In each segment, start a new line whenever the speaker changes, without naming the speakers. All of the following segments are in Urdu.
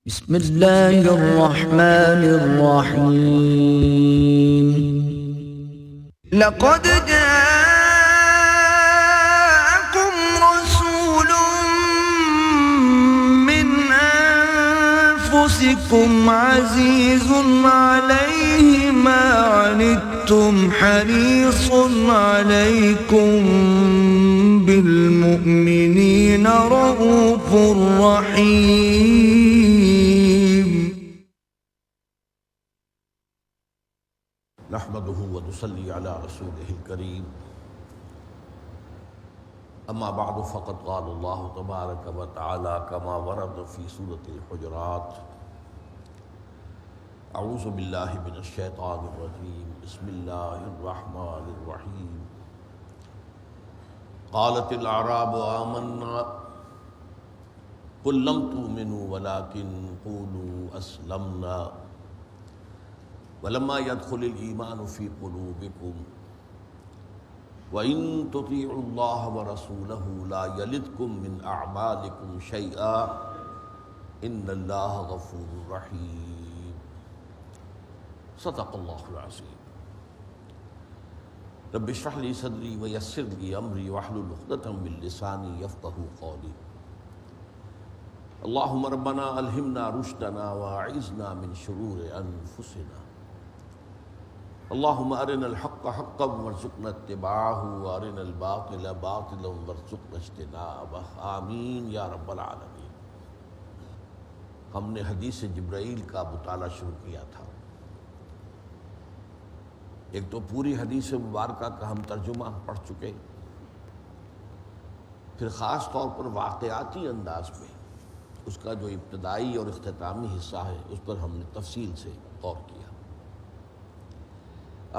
بسم اللہ الرحمن الرحیم لقد جاءكم رسول من انفسكم عزيز عليه ما عنتم حريص عليكم بالمؤمنين رؤوف رحيم
نحمده ونصلي على رسوله الكريم اما بعد فقد قال الله تبارك وتعالى كما ورد في سورة الحجرات اعوذ بالله من الشيطان الرجيم بسم الله الرحمن الرحيم قالت الاعراب آمنا قل لم تؤمنوا ولكن قولوا اسلمنا ولما يدخل الإيمان في قلوبكم وإن تطيعوا الله ورسوله لا يلدكم من أعمالكم شيئا إن الله غفور رحيم صدق الله العظيم رب اشرح لي صدري ويسر لي أمري واحلل عقدة من لساني يفقهوا قولي اللهم ربنا ألهمنا رشدنا وأعذنا من شرور أنفسنا اللهم أرنا الحق حقا وارزقنا اتباعه وأرنا الباطل باطلا وارزقنا اجتنابه آمین یا رب العالمین۔ ہم نے حدیث جبرائیل کا مطالعہ شروع کیا تھا۔ ایک تو پوری حدیث مبارکہ کا ہم ترجمہ پڑھ چکے، پھر خاص طور پر واقعاتی انداز میں اس کا جو ابتدائی اور اختتامی حصہ ہے اس پر ہم نے تفصیل سے غور کیا۔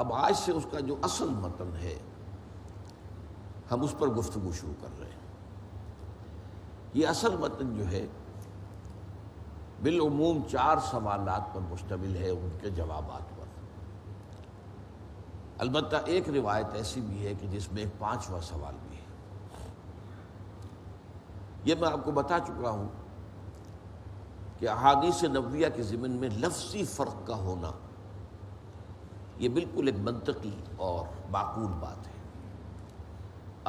اب آج سے اس کا جو اصل متن ہے ہم اس پر گفتگو شروع کر رہے ہیں۔ یہ اصل متن جو ہے بالعموم 4 سوالات پر مشتمل ہے، ان کے جوابات پر۔ البتہ ایک روایت ایسی بھی ہے کہ جس میں ایک 5واں سوال بھی ہے۔ یہ میں آپ کو بتا چکا ہوں کہ احادیث نبویہ کے ضمن میں لفظی فرق کا ہونا یہ بالکل ایک منطقی اور معقول بات ہے۔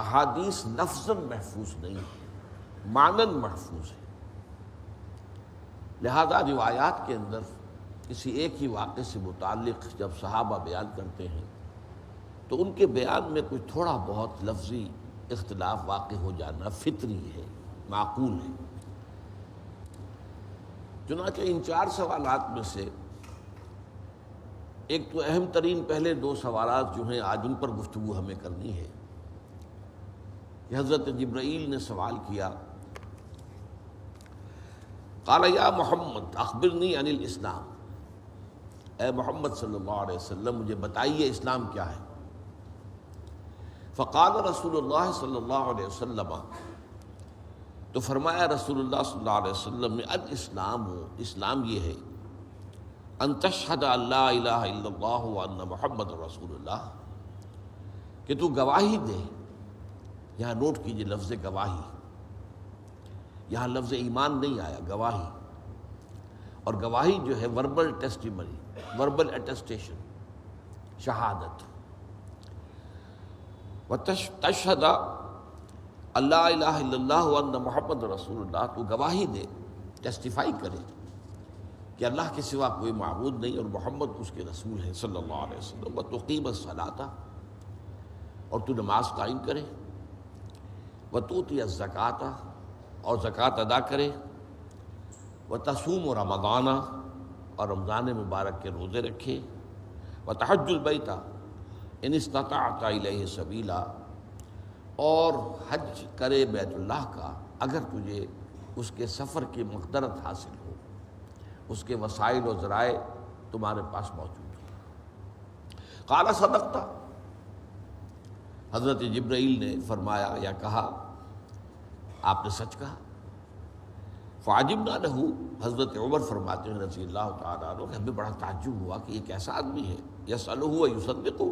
احادیث لفظاً محفوظ نہیں ہے، معناً محفوظ ہے۔ لہذا روایات کے اندر کسی ایک ہی واقعے سے متعلق جب صحابہ بیان کرتے ہیں تو ان کے بیان میں کوئی تھوڑا بہت لفظی اختلاف واقع ہو جانا فطری ہے، معقول ہے۔ چنانچہ ان 4 سوالات میں سے ایک تو اہم ترین پہلے 2 سوالات جو ہیں آج ان پر گفتگو ہمیں کرنی ہے کہ حضرت جبرائیل نے سوال کیا، قال یا محمد اخبرنی عن الاسلام، اے محمد صلی اللہ علیہ وسلم مجھے بتائیے اسلام کیا ہے۔ فقال رسول اللہ صلی اللہ علیہ وسلم، تو فرمایا رسول اللہ صلی اللہ علیہ وسلم نے، الاسلام، اسلام یہ ہے، ان تشہد ان لا الہ الا اللہ وان محمد رسول اللہ، کہ تو گواہی دے۔ یہاں نوٹ کیجئے لفظ گواہی، یہاں لفظ ایمان نہیں آیا، گواہی۔ اور گواہی جو ہے وربل ٹیسٹیمنی، وربل اٹیسٹیشن، شہادت۔ وتشہد ان لا الہ الا اللہ وان محمد رسول اللہ، تو گواہی دے، ٹیسٹیفائی کرے کہ اللہ کے سوا کوئی معبود نہیں اور محمد اس کے رسول ہیں صلی اللہ علیہ وسلم۔ وتقیم الصلاۃ، اور تو نماز قائم کرے، وتؤتی الزکوٰۃ، اور زکوٰۃ ادا کرے، وتصوم رمضان، اور رمضان مبارک کے روزے رکھے، وتحج البیت ان استطعت الیہ سبیلا، اور حج کرے بیت اللہ کا اگر تجھے اس کے سفر کی مقدرت حاصل ہو، اس کے وسائل و ذرائع تمہارے پاس موجود ہیں۔ قال صدقت، حضرت جبرائیل نے فرمایا یا کہا آپ نے سچ کہا۔ فعجبنا لہ، حضرت عمر فرماتے ہیں رضی اللہ تعالیٰ عنہ کہ ہمیں بڑا تعجب ہوا کہ یہ کیسا آدمی ہے، یسألہ ویصدقہ،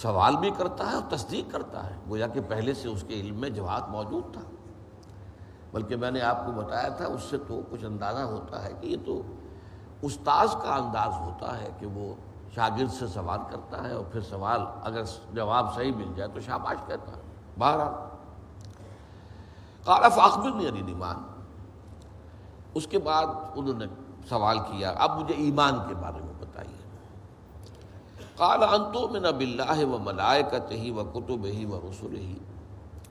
سوال بھی کرتا ہے اور تصدیق کرتا ہے، گویا کہ پہلے سے اس کے علم میں جواب موجود تھا۔ بلکہ میں نے آپ کو بتایا تھا اس سے تو کچھ اندازہ ہوتا ہے کہ یہ تو استاذ کا انداز ہوتا ہے کہ وہ شاگرد سے سوال کرتا ہے اور پھر سوال اگر جواب صحیح مل جائے تو شاباش کہتا ہے. بہرحال قال فاخبرنی عن الایمان، اس کے بعد انہوں نے سوال کیا اب مجھے ایمان کے بارے میں بتائیے. قال ان تؤمن باللہ وملائکتہ وکتبہ ورسلہ.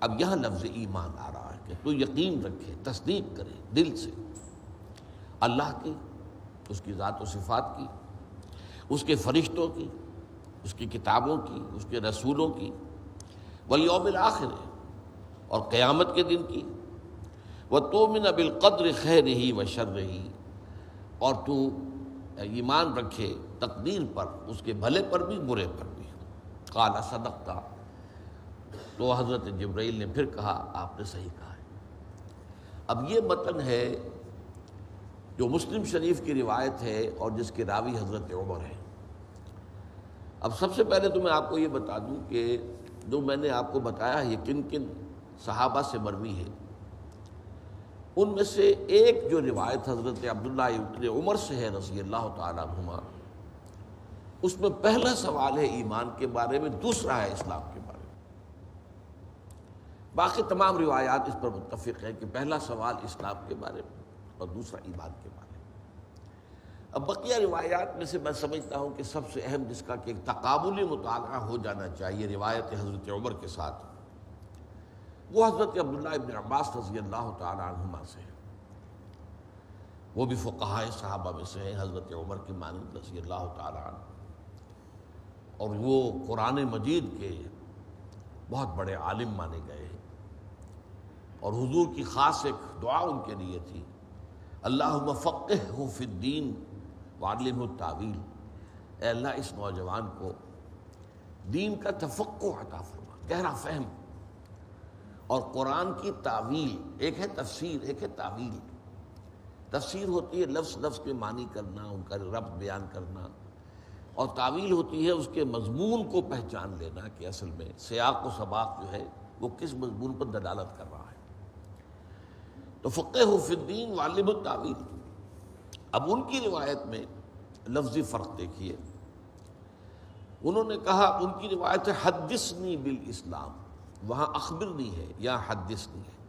اب یہاں لفظ ایمان آ رہا ہے کہ تو یقین رکھے، تصدیق کرے دل سے اللہ کی، اس کی ذات و صفات کی، اس کے فرشتوں کی، اس کی کتابوں کی، اس کے رسولوں کی، والیوم الآخر اور قیامت کے دن کی، وتؤمن بالقدر خیرہ وشرہ اور تو ایمان رکھے تقدیر پر، اس کے بھلے پر بھی برے پر بھی. قال صدقت، تو حضرت جبرائیل نے پھر کہا آپ نے صحیح کہا ہے. اب یہ متن ہے جو مسلم شریف کی روایت ہے اور جس کے راوی حضرت عمر ہے. اب سب سے پہلے تو میں آپ کو یہ بتا دوں کہ جو میں نے آپ کو بتایا یہ کن کن صحابہ سے مروی ہے، ان میں سے ایک جو روایت حضرت عبداللہ ابن عمر سے ہے رضی اللہ تعالیٰ عنہما، اس میں پہلا سوال ہے ایمان کے بارے میں، دوسرا ہے اسلام کے بارے میں. باقی تمام روایات اس پر متفق ہیں کہ پہلا سوال اسلام کے بارے میں اور دوسرا ایمان کے بارے میں. اب بقیہ روایات میں سے میں سمجھتا ہوں کہ سب سے اہم جس کا کہ ایک تقابلی مطالعہ ہو جانا چاہیے روایت حضرت عمر کے ساتھ، وہ حضرت عبداللہ ابن عباس رضی اللہ تعالیٰ عنہما سے ہے. وہ بھی فقہائے صحابہ میں سے ہیں حضرت عمر کی مانند رضی اللہ تعالیٰ عنہ، اور وہ قرآن مجید کے بہت بڑے عالم مانے گئے ہیں. اور حضور کی خاص ایک دعا ان کے لیے تھی، اللہم فقہہ فی الدین وعلمہ التاویل. اے اللہ اس نوجوان کو دین کا تفقہ عطا فرما، گہرا فہم، اور قرآن کی تعویل. ایک ہے تفسیر، ایک ہے تعویل. تفسیر ہوتی ہے لفظ لفظ کے معنی کرنا، ان کا ربط بیان کرنا، اور تعویل ہوتی ہے اس کے مضمون کو پہچان لینا کہ اصل میں سیاق و سباق جو ہے وہ کس مضمون پر دلالت کر رہا ہے. تو فقہ فی الدین وعلمہ التاویل. اب ان کی روایت میں لفظی فرق دیکھیے. انہوں نے کہا، ان کی روایت ہے حدثنی بالاسلام، وہاں اخبرنی ہے یا حدثنی ہے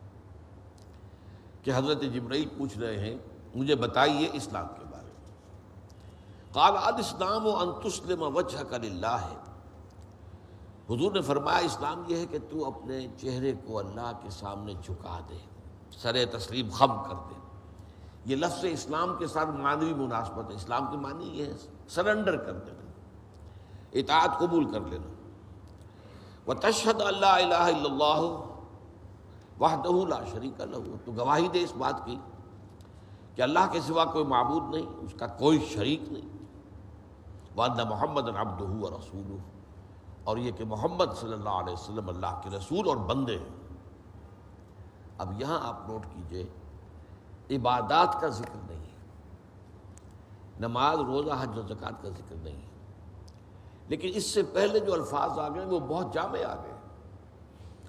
کہ حضرت جبرائیل پوچھ رہے ہیں مجھے بتائیے اسلام کے بارے میں. قال الاسلام ان تسلم وجهك للہ. حضور نے فرمایا اسلام یہ ہے کہ تو اپنے چہرے کو اللہ کے سامنے جھکا دے، سر تسلیم خم کر دے. یہ لفظ اسلام کے ساتھ معنوی مناسبت ہے. اسلام کی معنی یہ ہے سرنڈر کر دینا، اطاعت قبول کر لینا. وتشہد ان لا الہ الا اللہ وحدہ لا شریک لہ. تو گواہی دے اس بات کی کہ اللہ کے سوا کوئی معبود نہیں، اس کا کوئی شریک نہیں. وان محمد عبدہ ورسولہ، اور یہ کہ محمد صلی اللہ علیہ وسلم اللہ کے رسول اور بندے ہیں. اب یہاں آپ نوٹ کیجئے عبادات کا ذکر نہیں ہے، نماز روزہ حج و زکوٰۃ کا ذکر نہیں ہے، لیکن اس سے پہلے جو الفاظ آ گئے وہ بہت جامع آ گئے.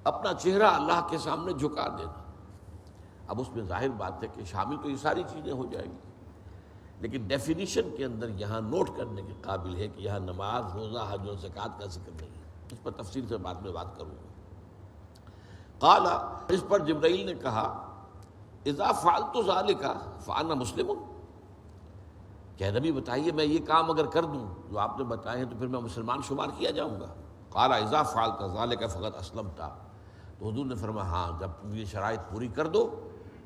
اپنا چہرہ اللہ کے سامنے جھکا دینا. اب اس میں ظاہر بات ہے کہ شامل تو یہ ساری چیزیں ہو جائیں گی، لیکن ڈیفینیشن کے اندر یہاں نوٹ کرنے کے قابل ہے کہ یہاں نماز روزہ حج و زکوٰۃ کا ذکر نہیں ہے. اس پر تفصیل سے بعد میں بات کروں گا. قال، اس پر جبرائیل نے کہا اذا فعلت ذلك فانا مسلم. کہ نبی بتائیے میں یہ کام اگر کر دوں جو آپ نے بتائے ہیں تو پھر میں مسلمان شمار کیا جاؤں گا. قال اذا فعلت ذلك فقد اسلمت. تو حضور نے فرمایا ہاں جب تم یہ شرائط پوری کر دو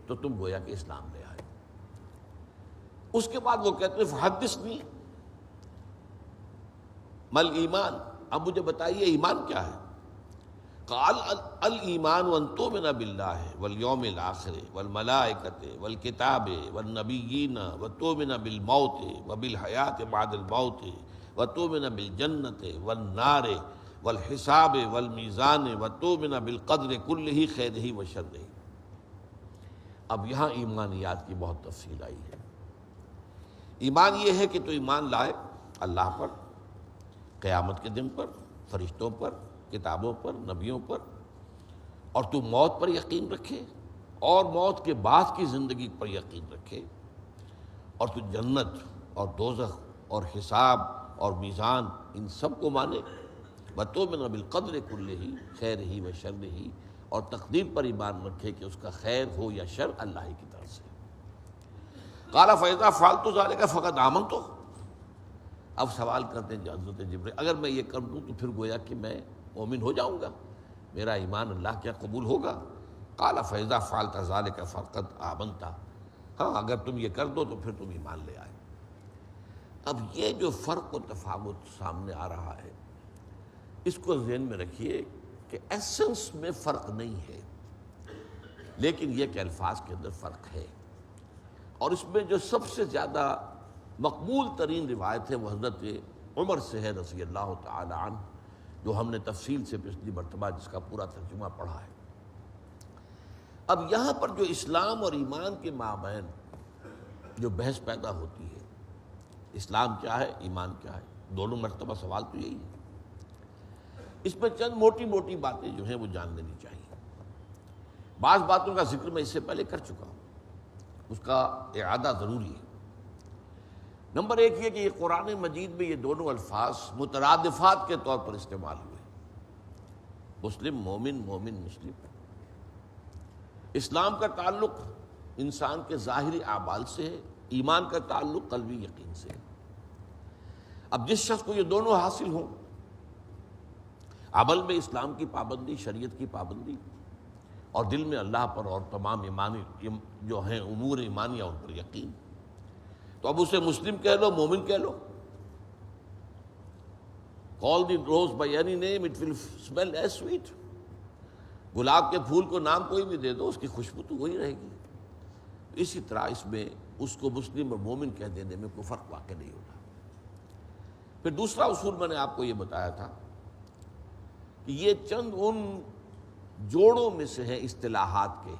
تو تم گویا کہ اسلام لے آئے. اس کے بعد وہ کہتے ہیں فحدثنی مل ایمان. اب مجھے بتائیے ایمان کیا ہے. قال الایمان ان تؤمن باللہ والیوم الآخر والملائکۃ والکتاب والنبیین وتؤمن بالموت وبالحیاۃ بعد الموت وتؤمن بالجنۃ والنار والحساب والمیزان وتؤمن بالقدر کلہ خیرہ وشرہ. اب یہاں ایمانیات کی بہت تفصیل آئی ہے. ایمان یہ ہے کہ تو ایمان لائے اللہ پر، قیامت کے دن پر، فرشتوں پر، کتابوں پر، نبیوں پر، اور تو موت پر یقین رکھے اور موت کے بعد کی زندگی پر یقین رکھے، اور تو جنت اور دوزخ اور حساب اور میزان ان سب کو مانے، وَتُؤْمِنَ بِالْقَدْرِ كُلِّهِ خَيْرِهِ وَشَرِّهِ، اور تقدیر پر ایمان رکھے کہ اس کا خیر ہو یا شر اللہ ہی کی طرف سے۔ قَالَ فَإِذَا فَعَلْتُ ذَلِكَ فَقَدْ آمَنْتُ، اب سوال کرتے ہیں حضرت جبرائیل، اگر میں یہ کر دوں تو پھر گویا کہ میں مومن ہو جاؤں گا، میرا ایمان اللہ کیا قبول ہوگا؟ قَالَ فَإِذَا فَعَلْتَ ذَلِكَ فَقَدْ آمَنْتَ، ہاں اگر تم یہ کر دو تو پھر تم ایمان لے آئے۔ اب یہ جو فرق و تفاوت سامنے آ رہا ہے، اس کو ذہن میں رکھیے کہ ایسنس میں فرق نہیں ہے، لیکن یہ کہ الفاظ کے اندر فرق ہے، اور اس میں جو سب سے زیادہ مقبول ترین روایت ہے وہ حضرت عمر سے ہے رضی اللہ تعالی عنہ، جو ہم نے تفصیل سے پچھلی مرتبہ جس کا پورا ترجمہ پڑھا ہے۔ اب یہاں پر جو اسلام اور ایمان کے مابین جو بحث پیدا ہوتی ہے، اسلام کیا ہے، ایمان کیا ہے، دونوں مرتبہ سوال تو یہی ہے۔ اس میں چند موٹی موٹی باتیں جو ہیں وہ جان لینی چاہیے۔ بعض باتوں کا ذکر میں اس سے پہلے کر چکا ہوں، اس کا اعادہ ضروری ہے۔ نمبر ایک یہ کہ یہ قرآن مجید میں یہ دونوں الفاظ مترادفات کے طور پر استعمال ہوئے، مسلم مومن، مومن مسلم۔ اسلام کا تعلق انسان کے ظاہری اعمال سے ہے، ایمان کا تعلق قلبی یقین سے ہے۔ اب جس شخص کو یہ دونوں حاصل ہوں، عمل میں اسلام کی پابندی، شریعت کی پابندی، اور دل میں اللہ پر اور تمام ایمانی جو ہیں امور ایمانیہ ان پر یقین، تو اب اسے مسلم کہہ لو، مومن کہہ لو۔ Call the rose by any name, it will smell as sweet۔ گلاب کے پھول کو نام کوئی بھی دے دو، اس کی خوشبو تو وہی رہے گی۔ اسی طرح اس میں اس کو مسلم اور مومن کہہ دینے میں کوئی فرق واقع نہیں ہوتا۔ پھر دوسرا اصول میں نے آپ کو یہ بتایا تھا کہ یہ چند ان جوڑوں میں سے ہیں اصطلاحات کے،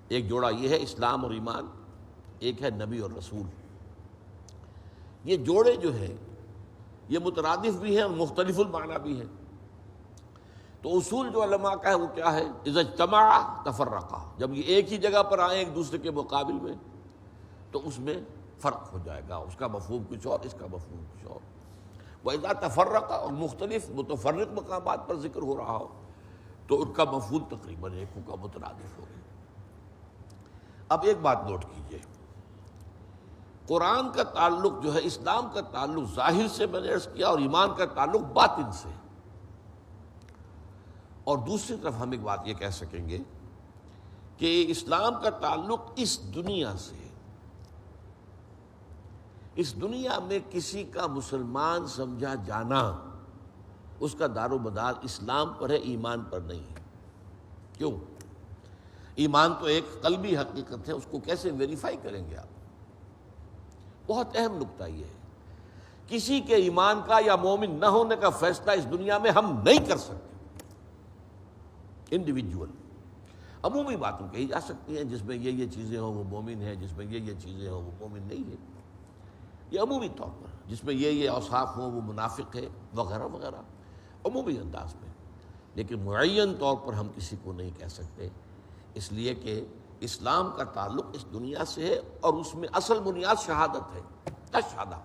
ایک جوڑا یہ ہے اسلام اور ایمان، ایک ہے نبی اور رسول۔ یہ جوڑے جو ہیں یہ مترادف بھی ہیں اور مختلف المعنی بھی ہیں۔ تو اصول جو علماء کا ہے وہ کیا ہے؟ اذا اجتمعا تفرقا، جب یہ ایک ہی جگہ پر آئیں ایک دوسرے کے مقابل میں تو اس میں فرق ہو جائے گا، اس کا مفہوم کچھ اور، اس کا مفہوم کچھ اور۔ وَإِذَا تَفَرَّقَ، اور مختلف متفرق مقامات پر ذکر ہو رہا ہو تو ان کا مفہوم تقریباً ایک کا مترادف ہوگا۔ اب ایک بات نوٹ کیجئے، قرآن کا تعلق جو ہے، اسلام کا تعلق ظاہر سے میں نے عرض کیا، اور ایمان کا تعلق باطن سے۔ اور دوسری طرف ہم ایک بات یہ کہہ سکیں گے کہ اسلام کا تعلق اس دنیا سے ہے۔ اس دنیا میں کسی کا مسلمان سمجھا جانا، اس کا دار و مدار اسلام پر ہے، ایمان پر نہیں ہے۔ کیوں؟ ایمان تو ایک قلبی حقیقت ہے، اس کو کیسے ویریفائی کریں گے آپ؟ بہت اہم نکتہ یہ ہے، کسی کے ایمان کا یا مومن نہ ہونے کا فیصلہ اس دنیا میں ہم نہیں کر سکتے۔ انڈیویجول عمومی باتیں کہی جا سکتی ہیں، جس میں یہ چیزیں ہوں وہ مومن ہے، جس میں یہ چیزیں ہوں وہ مومن نہیں ہے، یہ عمومی طور پر، جس میں یہ اوصاف ہوں وہ منافق ہے، وغیرہ وغیرہ، عمومی انداز میں۔ لیکن معین طور پر ہم کسی کو نہیں کہہ سکتے، اس لیے کہ اسلام کا تعلق اس دنیا سے ہے، اور اس میں اصل بنیاد شہادت ہے، اشہدہ۔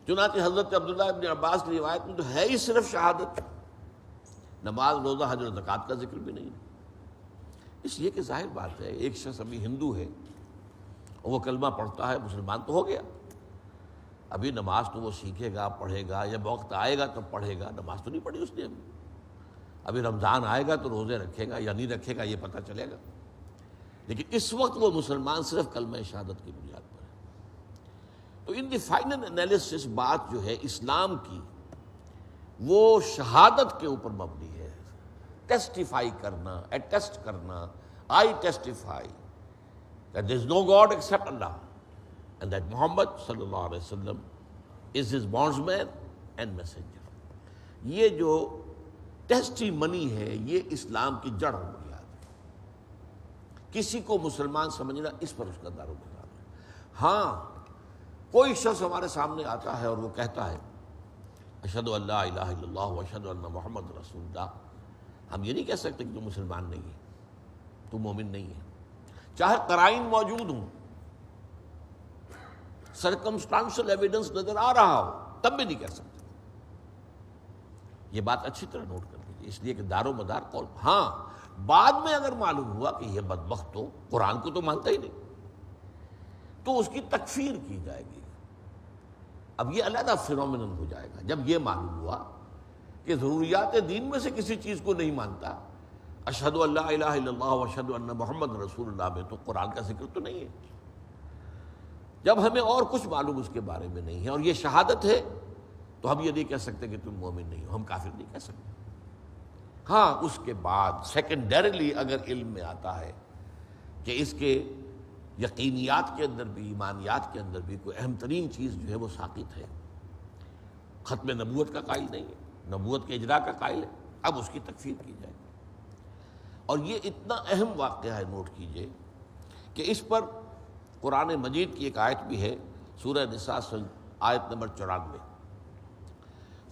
چنانچہ حضرت عبداللہ ابن عباس کی روایت میں تو ہے ہی صرف شہادت، نماز، روزہ، حج اور زکوٰۃ کا ذکر بھی نہیں۔ اس لیے کہ ظاہر بات ہے، ایک شخص ابھی ہندو ہے اور وہ کلمہ پڑھتا ہے، مسلمان تو ہو گیا، ابھی نماز تو وہ سیکھے گا، پڑھے گا، جب وقت آئے گا تب پڑھے گا، نماز تو نہیں پڑھی اس نے ابھی رمضان آئے گا تو روزے رکھے گا یا نہیں رکھے گا یہ پتہ چلے گا، لیکن اس وقت وہ مسلمان صرف کلمہ شہادت کی بنیاد پر ہے۔ تو ان دی فائنل انالیسس بات جو ہے اسلام کی، وہ شہادت کے اوپر مبنی ہے، ٹیسٹیفائی کرنا، اٹیسٹ کرنا، I testify that there is no God except Allah and that Muhammad sallallahu alaihi wasallam is his bondsman and messenger۔ یہ جو ٹیسٹی منی ہے یہ اسلام کی جڑ و بنیاد ہے۔ کسی کو مسلمان سمجھنا اس پر اس کا دار و مدار ہے۔ ہاں کوئی شخص ہمارے سامنے آتا ہے اور وہ کہتا ہے اشہد ان لا الہ الا اللہ واشہد ان محمد رسول اللہ، ہم یہ نہیں کہہ سکتے کہ تو مسلمان نہیں ہے، تو مومن نہیں ہے، چاہے قرائن موجود ہوں، سرکمسٹانشل ایویڈنس نظر آ رہا ہو، تب بھی نہیں کہہ سکتے۔ یہ بات اچھی طرح نوٹ کر لیجیے، اس لیے کہ دار و مدار قول۔ ہاں بعد میں اگر معلوم ہوا کہ یہ بدبخت تو قرآن کو تو مانتا ہی نہیں، تو اس کی تکفیر کی جائے گی۔ اب یہ علیحدہ فینومینن ہو جائے گا جب یہ معلوم ہوا کہ ضروریات دین میں سے کسی چیز کو نہیں مانتا۔ اشہد ان لا الہ الا اللہ و اشہد ان محمد رسول اللہ میں تو قرآن کا ذکر تو نہیں ہے۔ جب ہمیں اور کچھ معلوم اس کے بارے میں نہیں ہے اور یہ شہادت ہے، تو ہم یہ نہیں کہہ سکتے کہ تم مومن نہیں ہو، ہم کافر نہیں کہہ سکتے۔ ہاں اس کے بعد سیکنڈریلی اگر علم میں آتا ہے کہ اس کے یقینیات کے اندر بھی، ایمانیات کے اندر بھی کوئی اہم ترین چیز جو ہے وہ ساقط ہے، ختم نبوت کا قائل نہیں ہے، نبوت کے اجرا کا قائل ہے، اب اس کی تکفیر کی جائے۔ اور یہ اتنا اہم واقعہ ہے، نوٹ کیجئے کہ اس پر قرآن مجید کی ایک آیت بھی ہے، سورہ نساء آیت نمبر 94۔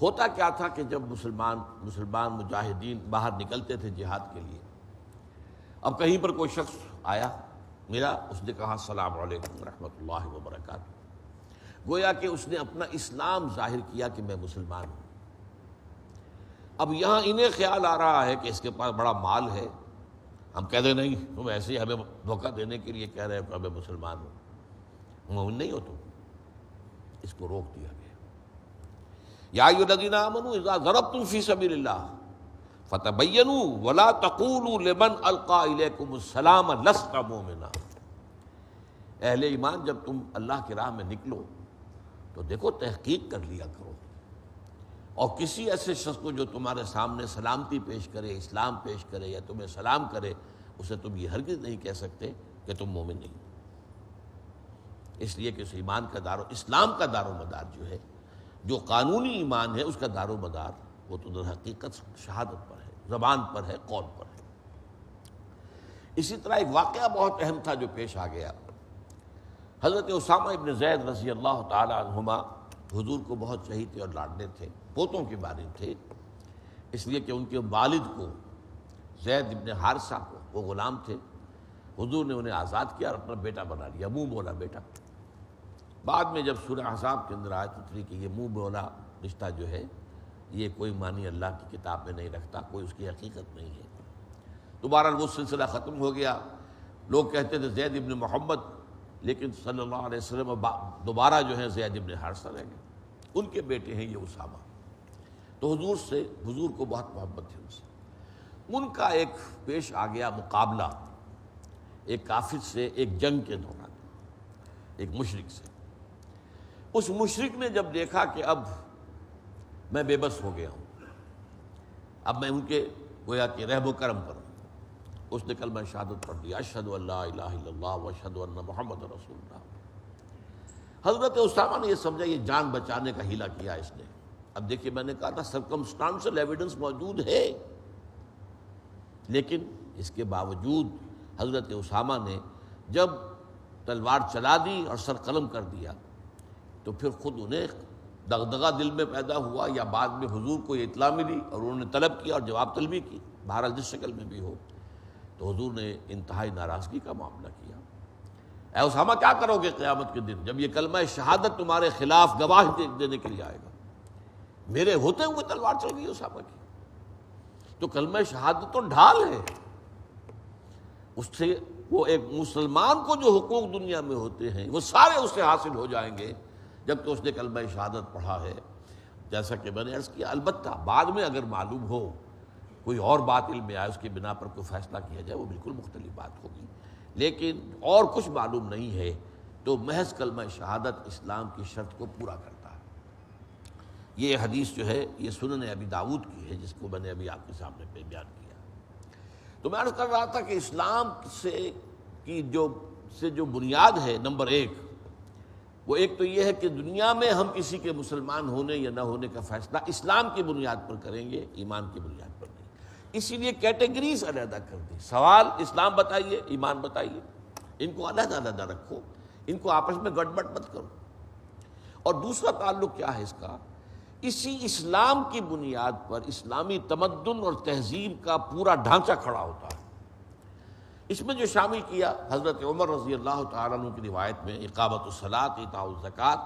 ہوتا کیا تھا کہ جب مسلمان مجاہدین باہر نکلتے تھے جہاد کے لیے، اب کہیں پر کوئی شخص آیا میرا، اس نے کہا السلام علیکم ورحمۃ اللہ وبرکاتہ، گویا کہ اس نے اپنا اسلام ظاہر کیا کہ میں مسلمان ہوں۔ اب یہاں انہیں خیال آ رہا ہے کہ اس کے پاس بڑا مال ہے، ہم کہہ دیں نہیں تم ایسے ہی ہمیں دھوکہ دینے کے لیے کہہ رہے ہو کہ میں مسلمان ہوں، مومن نہیں ہو تم۔ اس کو روک دیا گیا۔ یا ایھا الذین آمنوا اذا ضربتم فی سبیل اللہ فتبینوا ولا تقولوا لمن القی الیکم السلام لست مؤمنا۔ اہل ایمان جب تم اللہ کی راہ میں نکلو تو دیکھو تحقیق کر لیا کرو، اور کسی ایسے شخص کو جو تمہارے سامنے سلامتی پیش کرے، اسلام پیش کرے یا تمہیں سلام کرے، اسے تم یہ ہرگز نہیں کہہ سکتے کہ تم مومن نہیں ہو۔ اس لیے کہ اس ایمان کا اسلام کا دار و مدار جو ہے، جو قانونی ایمان ہے، اس کا دار و مدار وہ تو در حقیقت شہادت پر ہے، زبان پر ہے، قول پر ہے۔ اسی طرح ایک واقعہ بہت اہم تھا جو پیش آ گیا۔ حضرت اسامہ ابن زید رضی اللہ تعالی عنہما حضور کو بہت چہیتے اور لاڈلے تھے، پوتوں کے بارے تھے، اس لیے کہ ان کے والد کو زید ابن حارثہ کو، وہ غلام تھے، حضور نے انہیں آزاد کیا اور اپنا بیٹا بنا لیا، منہ بولا بیٹا۔ بعد میں جب سورہ احزاب کے اندر آیت اتری کہ یہ منہ بولا رشتہ جو ہے یہ کوئی معنی اللہ کی کتاب میں نہیں رکھتا، کوئی اس کی حقیقت نہیں ہے، دوبارہ وہ سلسلہ ختم ہو گیا۔ لوگ کہتے تھے زید ابن محمد، لیکن صلی اللہ علیہ وسلم دوبارہ جو ہے زید ابن حارثہ رہ گئے، ان کے بیٹے ہیں یہ اسامہ۔ تو حضور کو بہت محبت تھی ان سے۔ ان کا ایک پیش آ گیا مقابلہ ایک کافر سے، ایک جنگ کے دوران، ایک مشرک سے۔ اس مشرک نے جب دیکھا کہ اب میں بے بس ہو گیا ہوں، اب میں ان کے گویا کہ رحم و کرم پر ہوں، اس نے کلمہ شہادت پڑھ دیا، اشہد ان لا الہ الا اللہ و اشہد ان محمد رسول اللہ۔ حضرت اسامہ نے یہ سمجھا یہ جان بچانے کا ہیلہ کیا اس نے۔ اب دیکھیے میں نے کہا تھا سرکمسٹانشل ایویڈنس موجود ہے، لیکن اس کے باوجود حضرت اسامہ نے جب تلوار چلا دی اور سر قلم کر دیا تو پھر خود انہیں دغدغہ دل میں پیدا ہوا، یا بعد میں حضور کو یہ اطلاع ملی اور انہوں نے طلب کیا اور جواب طلبی کی، بہرحال جس شکل میں بھی ہو، تو حضور نے انتہائی ناراضگی کا معاملہ کیا۔ اے اسامہ کیا کرو گے قیامت کے دن جب یہ کلمہ شہادت تمہارے خلاف گواہی دینے کے لیے آئے گا؟ میرے ہوتے ہوئے تلوار چل گئی اسامہ کی، تو کلمہ شہادت تو ڈھال ہے، اس سے وہ ایک مسلمان کو جو حقوق دنیا میں ہوتے ہیں وہ سارے اس سے حاصل ہو جائیں گے جب کہ اس نے کلمہ شہادت پڑھا ہے۔ جیسا کہ میں نے عرض کیا، البتہ بعد میں اگر معلوم ہو کوئی اور بات علم میں آئے، اس کی بنا پر کوئی فیصلہ کیا جائے، وہ بالکل مختلف بات ہوگی، لیکن اور کچھ معلوم نہیں ہے تو محض کلمہ شہادت اسلام کی شرط کو پورا کرتا ہے۔ یہ حدیث جو ہے یہ سنن ابی داؤد کی ہے، جس کو میں نے ابھی آپ کے سامنے پہ بیان کیا۔ تو میں عرض کر رہا تھا کہ اسلام سے جو بنیاد ہے نمبر ایک، وہ ایک تو یہ ہے کہ دنیا میں ہم کسی کے مسلمان ہونے یا نہ ہونے کا فیصلہ اسلام کی بنیاد پر کریں گے، ایمان کی بنیاد پر نہیں۔ اسی لیے کیٹیگریز علیحدہ کر دی، سوال اسلام بتائیے، ایمان بتائیے، ان کو علیحدہ علیحدہ رکھو، ان کو آپس میں گڑبڑ مت کرو۔ اور دوسرا تعلق کیا ہے اس کا؟ اسی اسلام کی بنیاد پر اسلامی تمدن اور تہذیب کا پورا ڈھانچہ کھڑا ہوتا ہے۔ اس میں جو شامل کیا حضرت عمر رضی اللہ تعالیٰ عنہ کی روایت میں اقامت الصلاۃ، ایتاء الزکوٰۃ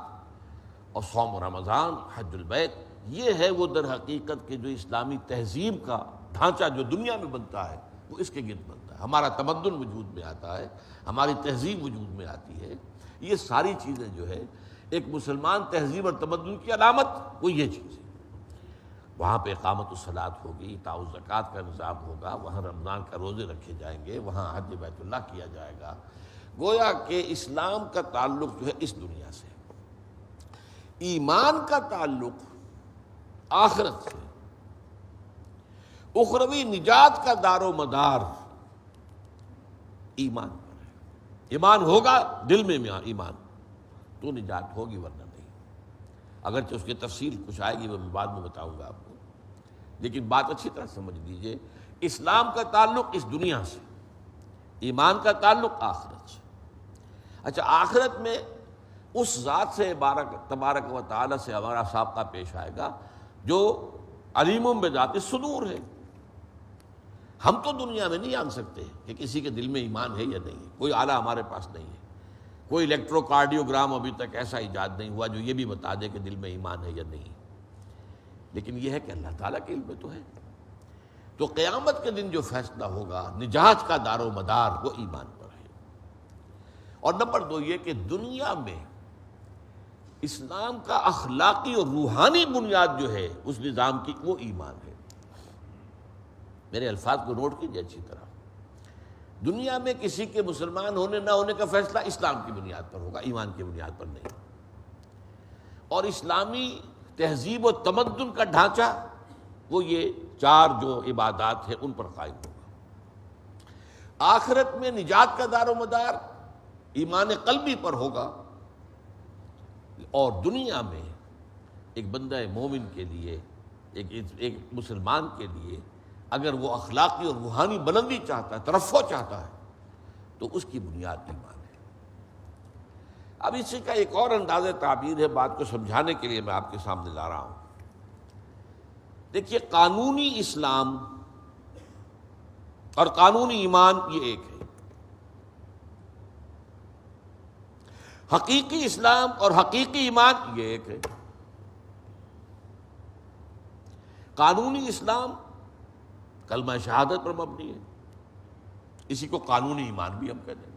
اور صوم رمضان، حج البیت، یہ ہے وہ در حقیقت کہ جو اسلامی تہذیب کا ڈھانچہ جو دنیا میں بنتا ہے وہ اس کے گرد بنتا ہے. ہمارا تمدن وجود میں آتا ہے، ہماری تہذیب وجود میں آتی ہے. یہ ساری چیزیں جو ہے ایک مسلمان تہذیب اور تمدن کی علامت وہ یہ چیز ہے. وہاں پہ اقامت الصلاۃ ہوگی، ایتاء الزکوٰۃ کا نظام ہوگا، وہاں رمضان کا روزے رکھے جائیں گے، وہاں حج بیت اللہ کیا جائے گا. گویا کہ اسلام کا تعلق جو ہے اس دنیا سے، ایمان کا تعلق آخرت سے، اخروی نجات کا دار و مدار ایمان پر ہے. ایمان ہوگا دل میں ایمان تو نجات ہوگی، ورنہ نہیں. اگرچہ اس کی تفصیل کچھ آئے گی وہ میں بعد میں بتاؤں گا آپ کو، لیکن بات اچھی طرح سمجھ لیجئے. اسلام کا تعلق اس دنیا سے، ایمان کا تعلق آخرت سے. اچھا، آخرت میں اس ذات سے تبارک و تعالی سے ہمارا سابقہ پیش آئے گا جو علیم بذات الصدور ہے. ہم تو دنیا میں نہیں جان سکتے کہ کسی کے دل میں ایمان ہے یا نہیں ہے. کوئی آلہ ہمارے پاس نہیں ہے، کوئی الیکٹرو کارڈیوگرام ابھی تک ایسا ایجاد نہیں ہوا جو یہ بھی بتا دے کہ دل میں ایمان ہے یا نہیں. لیکن یہ ہے کہ اللہ تعالیٰ کے علم میں تو ہے. تو قیامت کے دن جو فیصلہ ہوگا، نجات کا دار و مدار وہ ایمان پر ہے. اور نمبر 2 یہ کہ دنیا میں اسلام کا اخلاقی اور روحانی بنیاد جو ہے اس نظام کی وہ ایمان ہے. میرے الفاظ کو نوٹ کیجیے اچھی طرح. دنیا میں کسی کے مسلمان ہونے نہ ہونے کا فیصلہ اسلام کی بنیاد پر ہوگا، ایمان کی بنیاد پر نہیں. اور اسلامی تہذیب و تمدن کا ڈھانچہ وہ یہ 4 جو عبادات ہیں ان پر قائم ہوگا. آخرت میں نجات کا دار و مدار ایمان قلبی پر ہوگا. اور دنیا میں ایک بندہ مومن کے لیے، ایک مسلمان کے لیے اگر وہ اخلاقی اور روحانی بلندی چاہتا ہے، ترفع چاہتا ہے، تو اس کی بنیاد ایمان ہے. اب اسی کا ایک اور انداز تعبیر ہے، بات کو سمجھانے کے لیے میں آپ کے سامنے لا رہا ہوں. دیکھیے، قانونی اسلام اور قانونی ایمان یہ ایک ہے. حقیقی اسلام اور حقیقی ایمان یہ ایک ہے. قانونی اسلام کلمہ شہادت پر مبنی ہے، اسی کو قانونی ایمان بھی ہم کہتے ہیں.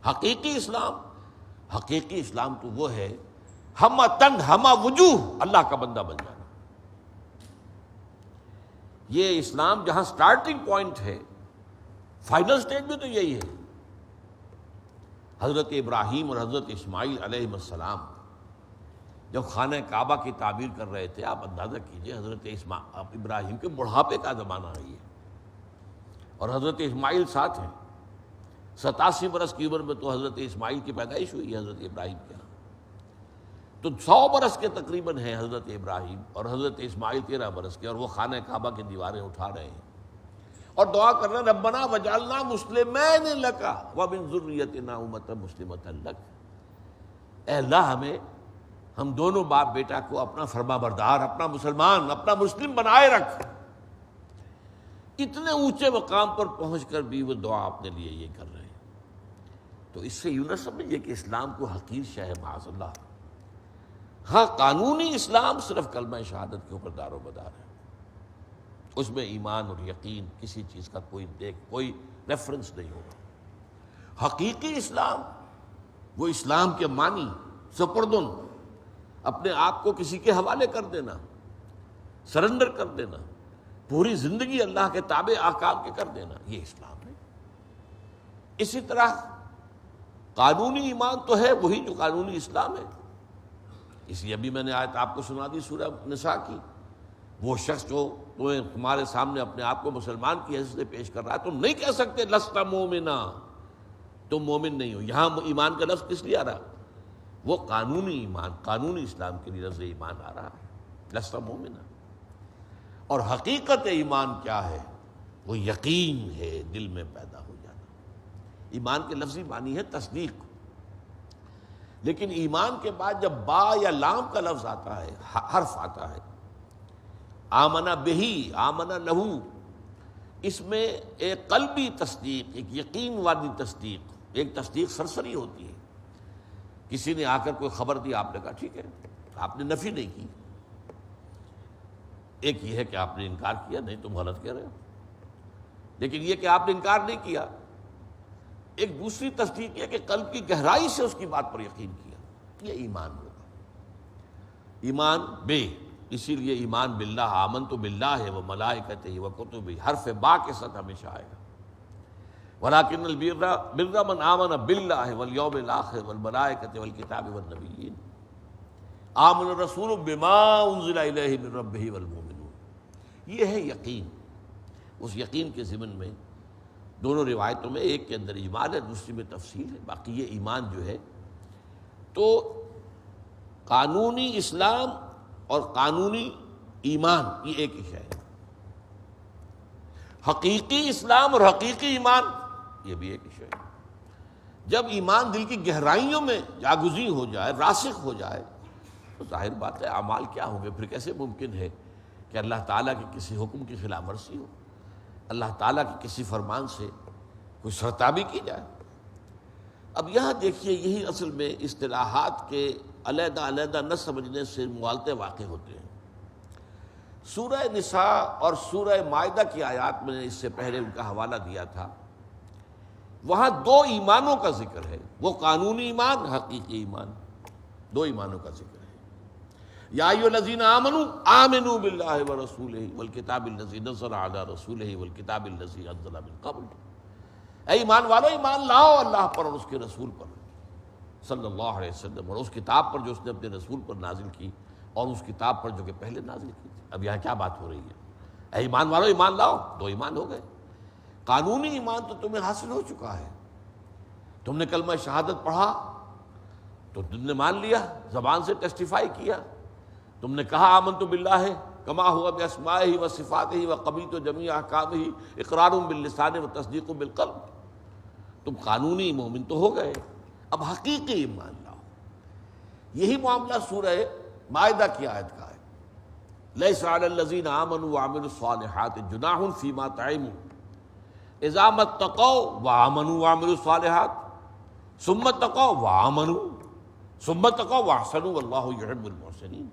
حقیقی اسلام تو وہ ہے ہمہ تن ہمہ وجوہ اللہ کا بندہ بن جانا. یہ اسلام جہاں سٹارٹنگ پوائنٹ ہے، فائنل سٹیج میں تو یہی ہے. حضرت ابراہیم اور حضرت اسماعیل علیہ السلام جب خانہ کعبہ کی تعمیر کر رہے تھے، آپ اندازہ کیجئے حضرت ابراہیم کے بڑھاپے کا زمانہ ہے یہ، اور حضرت اسماعیل ساتھ ہیں. 87 برس کی عمر میں تو حضرت اسماعیل کی پیدائش ہوئی ہے حضرت ابراہیم کے ہاں. تو 100 برس کے تقریباً ہیں حضرت ابراہیم، اور حضرت اسماعیل 13 برس کے، اور وہ خانہ کعبہ کی دیواریں اٹھا رہے ہیں اور دعا کر رہے ہیں ربنا وجعلنا مسلمین لک ومن ذریتنا امۃ مسلمۃ لک. اے اللہ ہم دونوں باپ بیٹا کو اپنا فرما بردار، اپنا مسلمان، اپنا مسلم بنائے رکھ. اتنے اونچے مقام پر پہنچ کر بھی وہ دعا اپنے لیے یہ کر رہے ہیں. تو اس سے یوں نہ سمجھیے کہ اسلام کو حقیر شے ہے، معاذ اللہ. ہاں، قانونی اسلام صرف کلمہ شہادت کے اوپر دار و مدار ہے، اس میں ایمان اور یقین کسی چیز کا کوئی ریفرنس نہیں ہوگا. حقیقی اسلام وہ اسلام کے معنی سپردن، اپنے آپ کو کسی کے حوالے کر دینا، سرنڈر کر دینا، پوری زندگی اللہ کے تابع احکام کے کر دینا، یہ اسلام ہے. اسی طرح قانونی ایمان تو ہے وہی جو قانونی اسلام ہے. اس لیے ابھی میں نے آیت آپ کو سنا دی سورہ نساء کی. وہ شخص جو تمہارے سامنے اپنے آپ کو مسلمان کی حیثیت سے پیش کر رہا ہے، تم نہیں کہہ سکتے لست مومنا، تم مومن نہیں ہو. یہاں ایمان کا لفظ کس لیے آ رہا؟ وہ قانونی ایمان، قانونی اسلام کے لیے لفظ ایمان آ رہا ہے، لست مومنا. اور حقیقت ایمان کیا ہے؟ وہ یقین ہے، دل میں پیدا ہو جانا. ایمان کے لفظی معنی ہے تصدیق، لیکن ایمان کے بعد جب با یا لام کا لفظ آتا ہے، حرف آتا ہے، آمنا بہی، آمنا لہو، اس میں ایک قلبی تصدیق، ایک یقین والی تصدیق، ایک تصدیق سرسری ہوتی ہے. کسی نے آ کر کوئی خبر دی، آپ نے کہا ٹھیک ہے، آپ نے نفی نہیں کی. ایک یہ ہے کہ آپ نے انکار کیا، نہیں تم غلط کہہ رہے ہو. لیکن یہ کہ آپ نے انکار نہیں کیا. ایک دوسری تصدیق یہ کہ قلب کی گہرائی سے اس کی بات پر یقین کیا، یہ ایمان ہوگا. ایمان بے، اسی لیے ایمان باللہ، آمنت باللہ و ملائکتہ و کتبہ، حرف با کے ساتھ ہمیشہ آئے گا. ولیکن البر من آمن باللہ والیوم الآخر والملائکۃ والکتاب والنبیین. آمن الرسول بما انزل الیہ من ربہ والمؤمنون. یہ ہے یقین. اس یقین کے ضمن میں دونوں روایتوں میں ایک کے اندر اجمال ہے، دوسری میں تفصیل ہے. باقی یہ ایمان جو ہے تو قانونی اسلام اور قانونی ایمان یہ ایک ہی ہے. حقیقی اسلام اور حقیقی ایمان یہ بھی ایک ہی ہے. جب ایمان دل کی گہرائیوں میں جاگزی ہو جائے، راسخ ہو جائے، تو ظاہر بات ہے اعمال کیا ہوں گے. پھر کیسے ممکن ہے کہ اللہ تعالیٰ کے کسی حکم کی خلاف ورزی ہو، اللہ تعالیٰ کے کسی فرمان سے کوئی سرتابی کی جائے. اب یہاں دیکھیے، یہی اصل میں اصطلاحات کے علیحدہ علیحدہ نہ سمجھنے سے مغالطے واقع ہوتے ہیں. سورہ نساء اور سورہ مائدہ کی آیات میں نے اس سے پہلے ان کا حوالہ دیا تھا. وہاں دو ایمانوں کا ذکر ہے، وہ قانونی ایمان، حقیقی ایمان. دو ایمانوں کا ذکر ہے. یا ایھا الذین آمنوا آمنوا باللہ ورسولہ والکتاب الذی نزل علی رسولہ والکتاب الذی انزل من قبل. اے ایمان والو، ایمان لاؤ اللہ پر اور اس کے رسول پر صلی اللہ علیہ وسلم، اور اس کتاب پر جو اس نے اپنے رسول پر نازل کی، اور اس کتاب پر جو کہ پہلے نازل کی تھی. اب یہاں کیا بات ہو رہی ہے؟ اے ایمان والو، ایمان لاؤ. دو ایمان ہو گئے. قانونی ایمان تو تمہیں حاصل ہو چکا ہے. تم نے کلمہ شہادت پڑھا تو تم نے مان لیا، زبان سے ٹیسٹیفائی کیا. تم نے کہا آمنت باللہ کما ہوا باسمائہ و صفاتہ و قبلت جمیع احکامہ اقرار باللسان و تصدیق بالقلب. تم قانونی مومن تو ہو گئے. اب حقیقی ایمان لاؤ. یہی معاملہ سورہ مائدہ کی آیت کا ہے. لیس علی الذین آمنوا وعملوا الصالحات جناح فیما طعموا اذا ما اتقوا وآمنوا وعملوا الصالحات ثم اتقوا وآمنوا ثم اتقوا واحسنوا واللہ یحب المحسنین.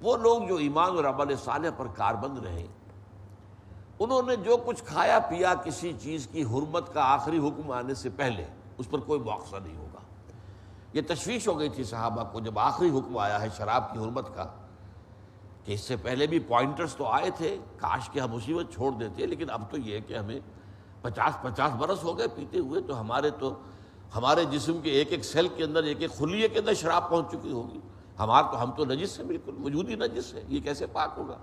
وہ لوگ جو ایمان اور عمل صالح پر کاربند رہے، انہوں نے جو کچھ کھایا پیا کسی چیز کی حرمت کا آخری حکم آنے سے پہلے، اس پر کوئی مواخذہ نہیں ہوگا. یہ تشویش ہو گئی تھی صحابہ کو جب آخری حکم آیا ہے شراب کی حرمت کا، کہ اس سے پہلے بھی پوائنٹرز تو آئے تھے، کاش کہ ہم مصیبت چھوڑ دیتے، لیکن اب تو یہ ہے کہ ہمیں 50 برس ہو گئے پیتے ہوئے، تو ہمارے جسم کے ایک ایک سیل کے اندر، ایک ایک خلیے کے اندر شراب پہنچ چکی ہوگی. ہم تو نجس ہے، بالکل وجود ہی نجس ہے، یہ کیسے پاک ہوگا؟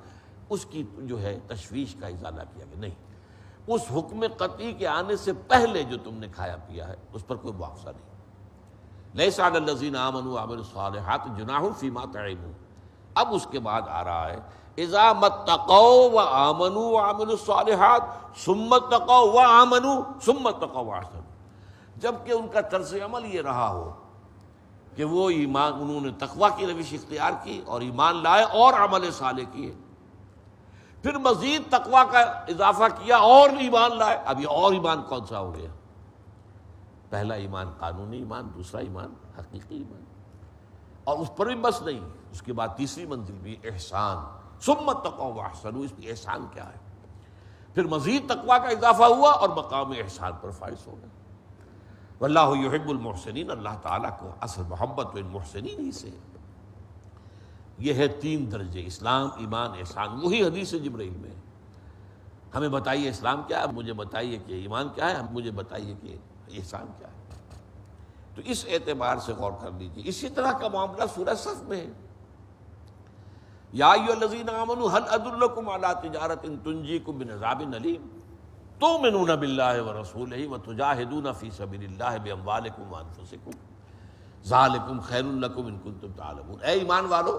اس کی جو ہے تشویش کا ازالہ کیا کہ نہیں، اس حکم قطعی کے آنے سے پہلے جو تم نے کھایا پیا ہے اس پر کوئی مواخذہ نہیں. لیس علی الذین آمنوا وعملوا الصالحات جناح فیما طعموا. اب اس کے بعد آ رہا ہے اذا ما اتقوا وآمنوا وعملوا الصالحات ثم اتقوا وآمنوا ثم اتقوا واحسنوا. جبکہ ان کا طرز عمل یہ رہا ہو کہ وہ ایمان، انہوں نے تقویٰ کی روش اختیار کی اور ایمان لائے اور عمل صالح کیے، پھر مزید تقویٰ کا اضافہ کیا اور ایمان لائے. اب یہ اور ایمان کون سا ہو گیا؟ پہلا ایمان قانونی ایمان، دوسرا ایمان حقیقی ایمان. اور اس پر بھی بس نہیں، اس کے بعد تیسری منزل بھی احسان. ثم اتقوا واحسنوا. اس میں احسان کیا ہے؟ پھر مزید تقویٰ کا اضافہ ہوا اور مقام احسان پر فائز ہو گئے. واللہ یحب المحسنین. اللہ تعالیٰ کو اصل محبت تو ان محسنین ہی سے. یہ ہے 3 درجے، اسلام، ایمان، احسان. وہی حدیث جبرائیل میں ہمیں بتائیے اسلام کیا ہے، مجھے بتائیے کہ ایمان کیا ہے، مجھے بتائیے کہ احسان کیا ہے. تو اس اعتبار سے غور کر لیجیے. اسی طرح کا معاملہ سورہ صف میں ہے. یا ایھا الذین آمنوا هل ادلکم علی تجارۃ تنجیکم من عذاب الیم تؤمنون باللہ ورسولہ وتجاہدون فی سبیل اللہ باموالکم وانفسکم ذالکم خیر لکم ان کنتم تعلمون. اے ایمان والو،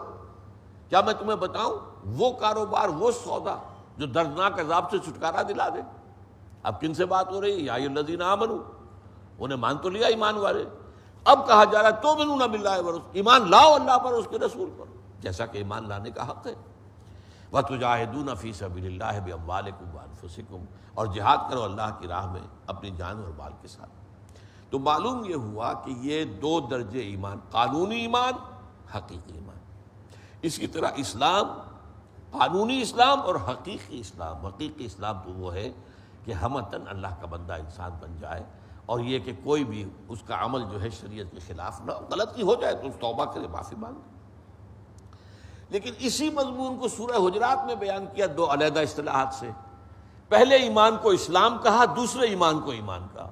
کیا میں تمہیں بتاؤں وہ کاروبار، وہ سودا جو دردناک عذاب سے چھٹکارا دلا دے؟ اب کن سے بات ہو رہی ہے؟ یا ایھا الذین آمنوا، انہیں مان تو لیا ایمان والے. اب کہا جا رہا ہے تؤمنون باللہ ورسولہ، ایمان لاؤ اللہ پر، اس کے رسول پر، جیسا کہ ایمان لانے کا حق ہے. وَتُجَاهِدُونَ فِي سَبِيلِ اللَّهِ بِأَمْوَالِكُمْ وَأَنفُسِكُمْ، اور جہاد کرو اللہ کی راہ میں اپنی جان اور مال کے ساتھ۔ تو معلوم یہ ہوا کہ یہ دو درجے ایمان، قانونی ایمان، حقیقی ایمان۔ اسی طرح اسلام، قانونی اسلام اور حقیقی اسلام۔ حقیقی اسلام تو وہ ہے کہ ہمتاً اللہ کا بندہ انسان بن جائے، اور یہ کہ کوئی بھی اس کا عمل جو ہے شریعت کے خلاف نہ ہو، غلطی ہو جائے تو توبہ کرے، معافی مانگے۔ لیکن اسی مضمون کو سورہ حجرات میں بیان کیا دو علیحدہ اصطلاحات سے۔ پہلے ایمان کو اسلام کہا، دوسرے ایمان کو ایمان کہا۔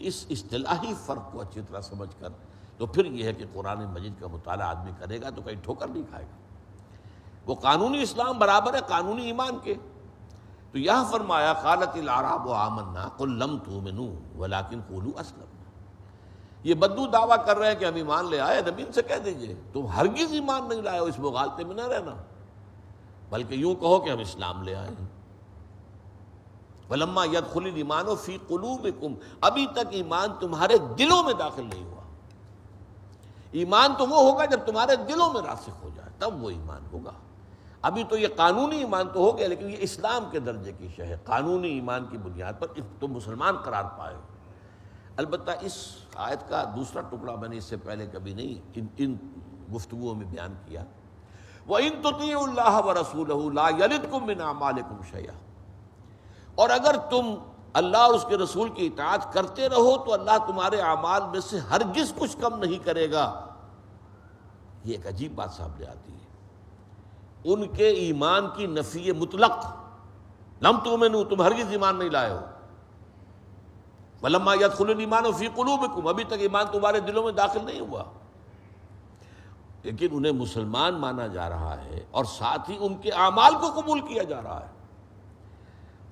اس اصطلاحی فرق کو اچھی طرح سمجھ کر تو پھر یہ ہے کہ قرآن مجید کا مطالعہ آدمی کرے گا تو کہیں ٹھوکر نہیں کھائے گا۔ وہ قانونی اسلام برابر ہے قانونی ایمان کے۔ تو یہاں فرمایا قالت الاعراب آمنا قل لم تؤمنوا ولکن قولوا اسلمنا۔ یہ بدو دعویٰ کر رہے ہیں کہ ہم ایمان لے آئے، نبی ان سے کہہ دیجئے تم ہرگز ایمان نہیں لائے ہو، اس مغالطے میں نہ رہنا، بلکہ یوں کہو کہ ہم اسلام لے آئے ہیں۔ وَلَمَّا يَدْخُلِ الْإِيمَانُ فِي قُلُوبِكُمْ، ابھی تک ایمان تمہارے دلوں میں داخل نہیں ہوا۔ ایمان تو وہ ہوگا جب تمہارے دلوں میں راسخ ہو جائے، تب وہ ایمان ہوگا۔ ابھی تو یہ قانونی ایمان تو ہو گیا، لیکن یہ اسلام کے درجے کی شے ہے۔ قانونی ایمان کی بنیاد پر تم مسلمان قرار پائے ہو۔ البتہ اس آیت کا دوسرا ٹکڑا میں نے اس سے پہلے کبھی نہیں ان گفتگوؤں میں بیان کیا۔ وَإِن تُطِيعُوا اللَّهَ وَرَسُولَهُ لَا يَلِدْكُم مِّنْ أَعْمَالِكُمْ شَيْئًا، اور اگر تم اللہ اور اس کے رسول کی اطاعت کرتے رہو تو اللہ تمہارے اعمال میں سے ہرگز کچھ کم نہیں کرے گا۔ یہ ایک عجیب بات سامنے آتی ہے، ان کے ایمان کی نفی مطلق، لم تؤمنوا، تم ہرگز ایمان نہیں لائے ہو، وَلَمَّا يَدْخُلُ الْإِيمَانُ فِي قُلُوبِكُمْ، ابھی تک ایمان تمہارے دلوں میں داخل نہیں ہوا، لیکن انہیں مسلمان مانا جا رہا ہے اور ساتھ ہی ان کے اعمال کو قبول کیا جا رہا ہے۔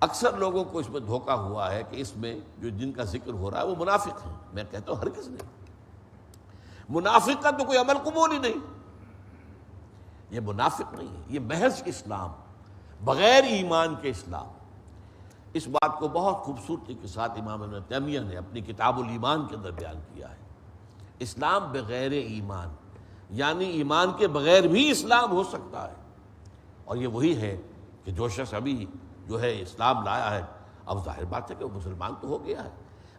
اکثر لوگوں کو اس میں دھوکہ ہوا ہے کہ اس میں جو جن کا ذکر ہو رہا ہے وہ منافق ہیں۔ میں کہتا ہوں ہرگز نہیں، منافق کا تو کوئی عمل قبول ہی نہیں، یہ منافق نہیں ہے، یہ محض اسلام، بغیر ایمان کے اسلام۔ اس بات کو بہت خوبصورتی کے ساتھ امام ابن تیمیہ نے اپنی کتاب الایمان کے اندر بیان کیا ہے۔ اسلام بغیر ایمان، یعنی ایمان کے بغیر بھی اسلام ہو سکتا ہے، اور یہ وہی ہے کہ جو شخص ابھی جو ہے اسلام لایا ہے، اب ظاہر بات ہے کہ وہ مسلمان تو ہو گیا ہے،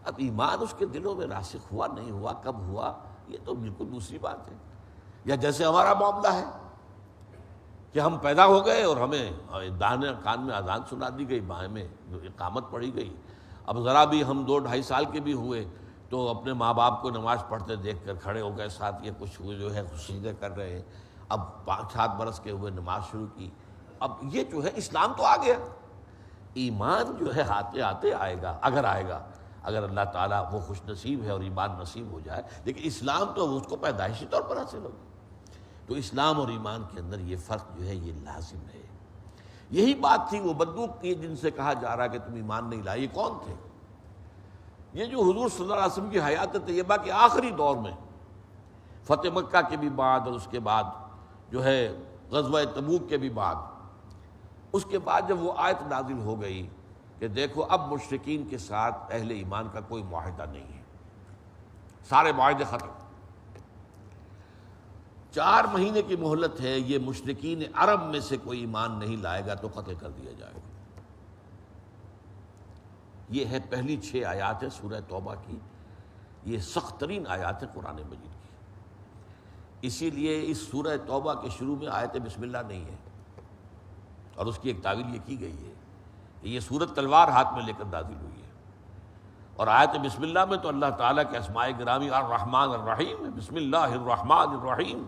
اب ایمان اس کے دلوں میں راسخ ہوا نہیں ہوا، کب ہوا، یہ تو بالکل دوسری بات ہے۔ یا جیسے ہمارا معاملہ ہے کہ ہم پیدا ہو گئے اور ہمیں داہنے کان میں اذان سنا دی گئی، بائیں میں اقامت پڑھی گئی، اب ذرا بھی ہم 2-2.5 سال کے بھی ہوئے تو اپنے ماں باپ کو نماز پڑھتے دیکھ کر کھڑے ہو گئے، ساتھ یہ کچھ ہوئے جو ہے سجدے کر رہے ہیں، اب 5-7 برس کے ہوئے نماز شروع کی، اب یہ جو ہے اسلام تو آ گیا۔ ایمان جو ہے آتے آتے آئے گا، اگر آئے گا، اگر اللہ تعالیٰ وہ خوش نصیب ہے اور ایمان نصیب ہو جائے، لیکن اسلام تو اس کو پیدائشی طور پر حاصل ہوگا۔ تو اسلام اور ایمان کے اندر یہ فرق جو ہے یہ لازم ہے۔ یہی بات تھی وہ بدو کی جن سے کہا جا رہا کہ تم ایمان نہیں لائے، یہ کون تھے؟ یہ جو حضور صلی اللہ علیہ وسلم کی حیات طیبہ کے آخری دور میں، فتح مکہ کے بھی بعد اور اس کے بعد جو ہے غزوہ تبوک کے بھی بعد، اس کے بعد جب وہ آیت نازل ہو گئی کہ دیکھو اب مشرکین کے ساتھ اہل ایمان کا کوئی معاہدہ نہیں ہے، سارے معاہدے ختم، 4 مہینے کی مہلت ہے، یہ مشرکین عرب میں سے کوئی ایمان نہیں لائے گا تو قتل کر دیا جائے گا۔ یہ ہے پہلی 6 آیات ہے سورہ توبہ کی، یہ سخت ترین آیات ہے قرآن مجید کی۔ اسی لیے اس سورہ توبہ کے شروع میں آیت بسم اللہ نہیں ہے، اور اس کی ایک تعویل یہ کی گئی ہے کہ یہ سورت تلوار ہاتھ میں لے کر نازل ہوئی ہے، اور آیت بسم اللہ میں تو اللہ تعالیٰ کے اسماء گرامی الرحمن الرحیم ہے، بسم اللہ الرحمن الرحیم۔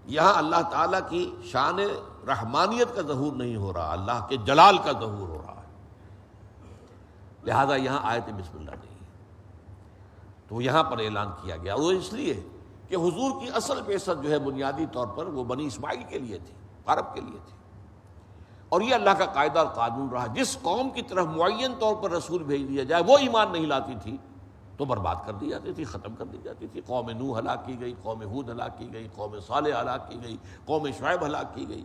یہاں اللہ تعالیٰ کی شان رحمانیت کا ظہور نہیں ہو رہا، اللہ کے جلال کا ظہور ہو رہا ہے، لہذا یہاں آیت بسم اللہ نہیں ہے، تو یہاں پر اعلان کیا گیا، اور وہ اس لیے کہ حضور کی اصل بعثت جو ہے بنیادی طور پر وہ بنی اسماعیل کے لیے تھی، عرب کے لیے تھی، اور یہ اللہ کا قاعدہ اور قانون رہا، جس قوم کی طرف معین طور پر رسول بھیج دیا جائے وہ ایمان نہیں لاتی تھی تو برباد کر دی جاتی تھی، ختم کر دی جاتی تھی۔ قوم نوح ہلاک کی گئی، قوم ہود ہلاک کی گئی، قوم صالح ہلاک کی گئی، قوم شعیب ہلاک کی گئی،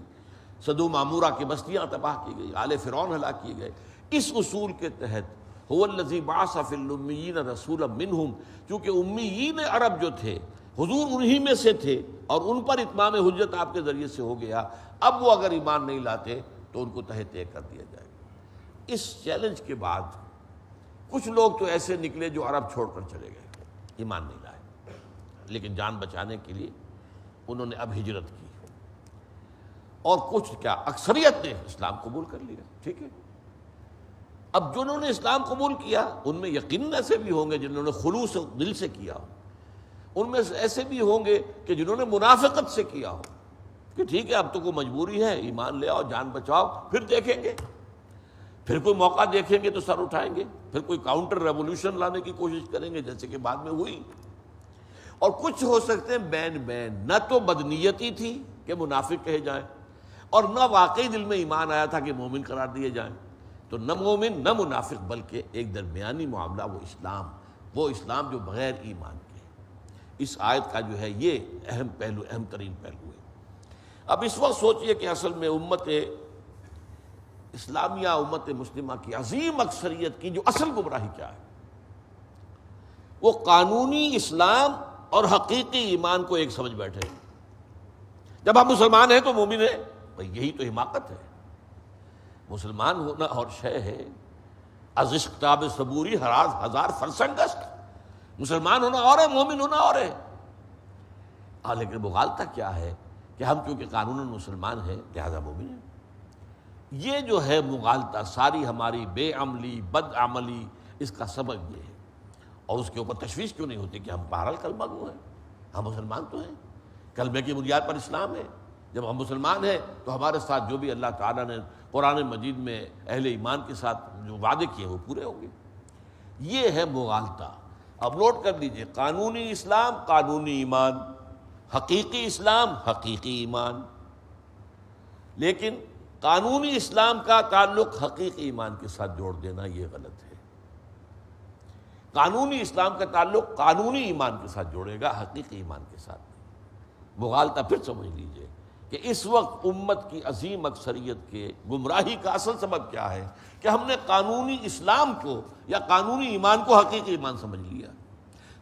سدوم عمورہ کی بستیاں تباہ کی گئی، آل فرعون ہلاک کیے گئے۔ اس اصول کے تحت هو الذی بعث فی الامیین رسولا منہم، چونکہ امیین عرب جو تھے حضور انہی میں سے تھے اور ان پر اتمام حجت آپ کے ذریعے سے ہو گیا، اب وہ اگر ایمان نہیں لاتے تو ان کو تہہ تہہ کر دیا جائے گا۔ اس چیلنج کے بعد کچھ لوگ تو ایسے نکلے جو عرب چھوڑ کر چلے گئے، ایمان نہیں لائے، لیکن جان بچانے کے لیے انہوں نے اب ہجرت کی، اور کچھ کیا اکثریت نے اسلام قبول کر لیا۔ ٹھیک ہے، اب جنہوں نے اسلام قبول کیا ان میں یقیناً ایسے بھی ہوں گے جنہوں نے خلوص دل سے کیا ہو، ان میں ایسے بھی ہوں گے کہ جنہوں نے منافقت سے کیا ہو کہ ٹھیک ہے اب تو کوئی مجبوری ہے، ایمان لے آؤ، جان بچاؤ، پھر دیکھیں گے، پھر کوئی موقع دیکھیں گے تو سر اٹھائیں گے، پھر کوئی کاؤنٹر ریولوشن لانے کی کوشش کریں گے جیسے کہ بعد میں ہوئی۔ اور کچھ ہو سکتے ہیں بین نہ تو بدنیتی تھی کہ منافق کہے جائیں، اور نہ واقعی دل میں ایمان آیا تھا کہ مومن قرار دیے جائیں، تو نہ مومن نہ منافق، بلکہ ایک درمیانی معاملہ، وہ اسلام جو بغیر ایمان کے۔ اس آیت کا جو ہے یہ اہم پہلو، اہم ترین پہلو ہے۔ اب اس وقت سوچئے کہ اصل میں امت اسلامیہ، امت مسلمہ کی عظیم اکثریت کی جو اصل گمراہی کیا ہے، وہ قانونی اسلام اور حقیقی ایمان کو ایک سمجھ بیٹھے۔ جب ہم مسلمان ہیں تو مومن ہیں، بھئی یہی تو حماقت ہے۔ مسلمان ہونا اور شے ہے، از عشق تاب صبوری ہزار فرسنگ است۔ مسلمان ہونا اور ہے، مومن ہونا اور ہے۔ لیکن مغالطہ کیا ہے کہ ہم چونکہ قانوناً مسلمان ہیں لہذا مومن ہیں۔ یہ جو ہے مغالطہ، ساری ہماری بے عملی، بد عملی، اس کا سبب یہ ہے۔ اور اس کے اوپر تشویش کیوں نہیں ہوتی کہ ہم بہرحال کلمہ گو ہیں، ہم مسلمان تو ہیں، کلمے کی بنیاد پر اسلام ہے۔ جب ہم مسلمان ہیں تو ہمارے ساتھ جو بھی اللہ تعالیٰ نے قرآن مجید میں اہل ایمان کے ساتھ جو وعدے کیے وہ پورے ہوں گے۔ یہ ہے مغالطہ۔ اب نوٹ کر لیجئے، قانونی اسلام، قانونی ایمان، حقیقی اسلام، حقیقی ایمان۔ لیکن قانونی اسلام کا تعلق حقیقی ایمان کے ساتھ جوڑ دینا یہ غلط ہے۔ قانونی اسلام کا تعلق قانونی ایمان کے ساتھ جوڑے گا، حقیقی ایمان کے ساتھ نہیں۔ مغالطہ پھر سمجھ لیجئے کہ اس وقت امت کی عظیم اکثریت کے گمراہی کا اصل سبب کیا ہے کہ ہم نے قانونی اسلام کو یا قانونی ایمان کو حقیقی ایمان سمجھ لیا،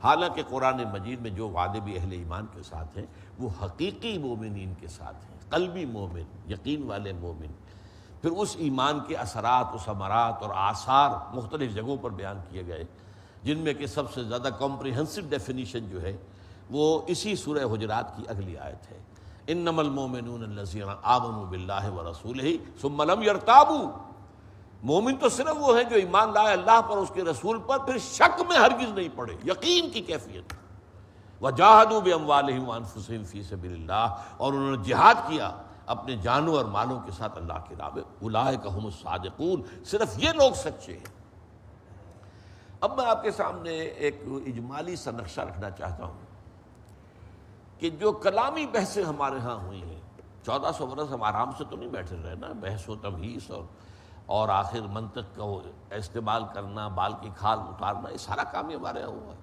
حالانکہ قرآن مجید میں جو وعدے بھی اہل ایمان کے ساتھ ہیں وہ حقیقی مومنین کے ساتھ ہیں، قلبی مومن، یقین والے مومن۔ پھر اس ایمان کے اثرات و ثمرات اور آثار مختلف جگہوں پر بیان کیے گئے، جن میں کہ سب سے زیادہ کمپریہنسو ڈیفینیشن جو ہے وہ اسی سورہ حجرات کی اگلی آیت ہے، انما المؤمنون الذین آمنوا باللہ ورسولہ ثم لم یرتابوا۔ مومن تو صرف وہ ہیں جو ایمان لائے اللہ پر، اس کے رسول پر، پھر شک میں ہرگز نہیں پڑے، یقین کی کیفیت۔ وجاہدوا باموالہم وانفسہم فی سبیل اللہ، اور انہوں نے جہاد کیا اپنے جانوں اور مالوں کے ساتھ اللہ کی راہ میں۔ اولئک ھم الصادقون، صرف یہ لوگ سچے ہیں۔ اب میں آپ کے سامنے ایک اجمالی سا نقشہ رکھنا چاہتا ہوں کہ جو کلامی بحثیں ہمارے ہاں ہوئی ہیں، 1400 برس ہم آرام سے تو نہیں بیٹھے رہے نا، بحث و تبحیث اور آخر منطق کا استعمال کرنا، بال کی کھال اتارنا، یہ سارا کام ہی ہمارے یہاں ہوا ہے۔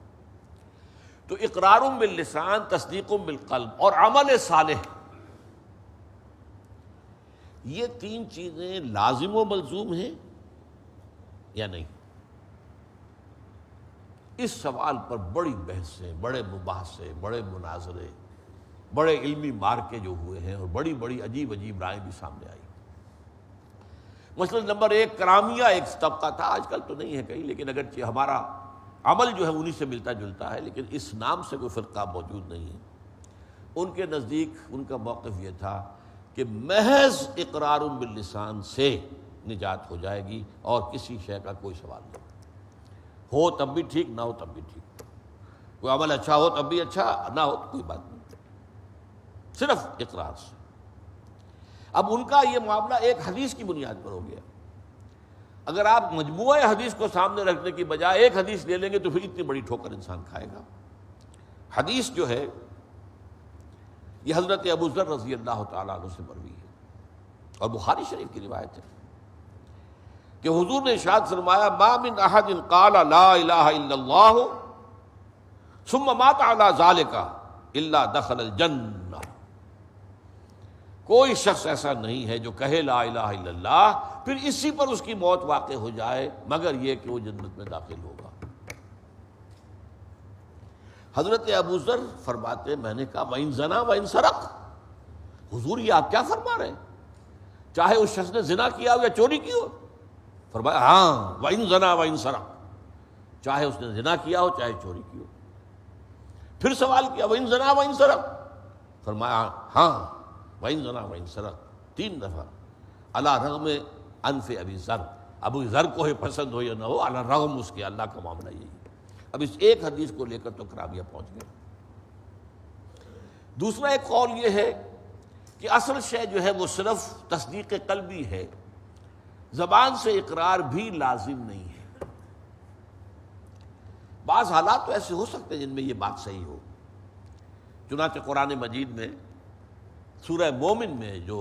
تو اقرار باللسان، تصدیق بالقلب اور عمل صالح، یہ تین چیزیں لازم و ملزوم ہیں یا نہیں؟ اس سوال پر بڑی بحثیں، بڑے مباحثے، بڑے مناظرے، بڑے علمی مارکے جو ہوئے ہیں، اور بڑی بڑی عجیب عجیب رائے بھی سامنے آئی۔ مثلا نمبر 1 کرامیہ ایک طبقہ تھا، آج کل تو نہیں ہے کہیں، لیکن اگرچہ ہمارا عمل جو ہے انہی سے ملتا جلتا ہے، لیکن اس نام سے کوئی فرقہ موجود نہیں ہے۔ ان کے نزدیک ان کا موقف یہ تھا کہ محض اقرار باللسان سے نجات ہو جائے گی اور کسی شے کا کوئی سوال نہیں، ہو تب بھی ٹھیک، نہ ہو تب بھی ٹھیک، کوئی عمل اچھا ہو تب بھی اچھا، نہ ہو تو کوئی بات نہیں، صرف اقرار سے۔ اب ان کا یہ معاملہ ایک حدیث کی بنیاد پر ہو گیا۔ اگر آپ مجموعہ حدیث کو سامنے رکھنے کی بجائے ایک حدیث لے لیں گے تو پھر اتنی بڑی ٹھوکر انسان کھائے گا۔ حدیث جو ہے یہ حضرت ابو ذر رضی اللہ تعالیٰ عنہ سے مروی ہے اور بخاری شریف کی روایت ہے کہ حضور نے ارشاد فرمایا، ما من احد قال لا الہ الا اللہ ثم مات علی ذلک الا دخل الجنہ۔ کوئی شخص ایسا نہیں ہے جو کہے لا الہ الا اللہ پھر اسی پر اس کی موت واقع ہو جائے مگر یہ کہ وہ جنت میں داخل ہوگا۔ حضرت ابو ذر فرماتے میں نے کہا وَإِن زَنَا وَإِن سَرَقَ، حضور یہ آپ کیا فرما رہے ہیں؟ چاہے اس شخص نے زنا کیا ہو یا چوری کی ہو؟ فرمایا ہاں وَإِن زَنَا وَإِن سَرَقَ، چاہے اس نے زنا کیا ہو چاہے چوری کی ہو۔ پھر سوال کیا وَإِن زَنَا وَإِن سَرَقَ، فرمایا ہاں وَإِن زَنَا وَإِن سَرَقَ، 3 دفعہ۔ علی رغم انف ابی ذر، ابو ذر کو ہی پسند ہو یا نہ ہو، علی رغم اس کے اللہ کا معاملہ یہی ہے۔ اب اس ایک حدیث کو لے کر تو کرابیہ پہنچ گئے۔ دوسرا ایک قول یہ ہے کہ اصل شے جو ہے وہ صرف تصدیق قلبی ہے، زبان سے اقرار بھی لازم نہیں ہے۔ بعض حالات تو ایسے ہو سکتے ہیں جن میں یہ بات صحیح ہو، چنانچہ قرآن مجید میں سورہ مومن میں جو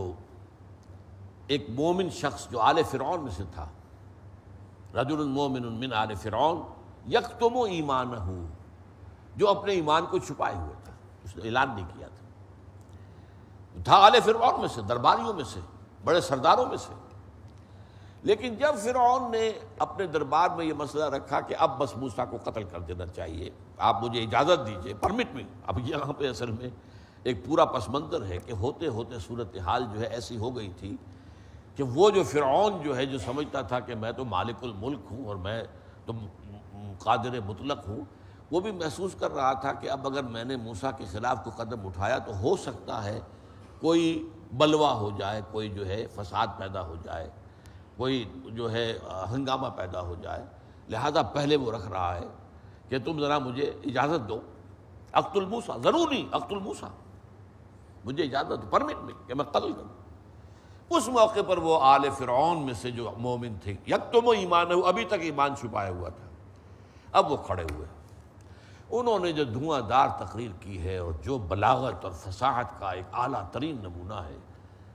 ایک مومن شخص جو آل فرعون میں سے تھا، رجل مومن من آل فرعون یکتم ایمانہ، جو اپنے ایمان کو چھپائے ہوئے تھا، اس نے اعلان نہیں کیا تھا آل فرعون میں سے، درباریوں میں سے، بڑے سرداروں میں سے۔ لیکن جب فرعون نے اپنے دربار میں یہ مسئلہ رکھا کہ اب بس موسیٰ کو قتل کر دینا چاہیے، آپ مجھے اجازت دیجئے، پرمٹ می، اب یہاں پہ اصل میں ایک پورا پس منظر ہے کہ ہوتے ہوتے صورتحال جو ہے ایسی ہو گئی تھی کہ وہ جو فرعون جو ہے جو سمجھتا تھا کہ میں تو مالک الملک ہوں اور میں تو قادر مطلق ہوں، وہ بھی محسوس کر رہا تھا کہ اب اگر میں نے موسیٰ کے خلاف کوئی قدم اٹھایا تو ہو سکتا ہے کوئی بلوا ہو جائے، کوئی جو ہے فساد پیدا ہو جائے، کوئی جو ہے ہنگامہ پیدا ہو جائے، لہذا پہلے وہ رکھ رہا ہے کہ تم ذرا مجھے اجازت دو، اقتل موسیٰ، ضروری اقتل موسیٰ، مجھے اجازت دو، پرمٹ میں کہ میں قتل کروں۔ اس موقع پر وہ آل فرعون میں سے جو مومن تھے، یکتم ایمان، ابھی تک ایمان چھپایا ہوا تھا، اب وہ کھڑے ہوئے، انہوں نے جو دھواں دار تقریر کی ہے اور جو بلاغت اور فصاحت کا ایک اعلیٰ ترین نمونہ ہے،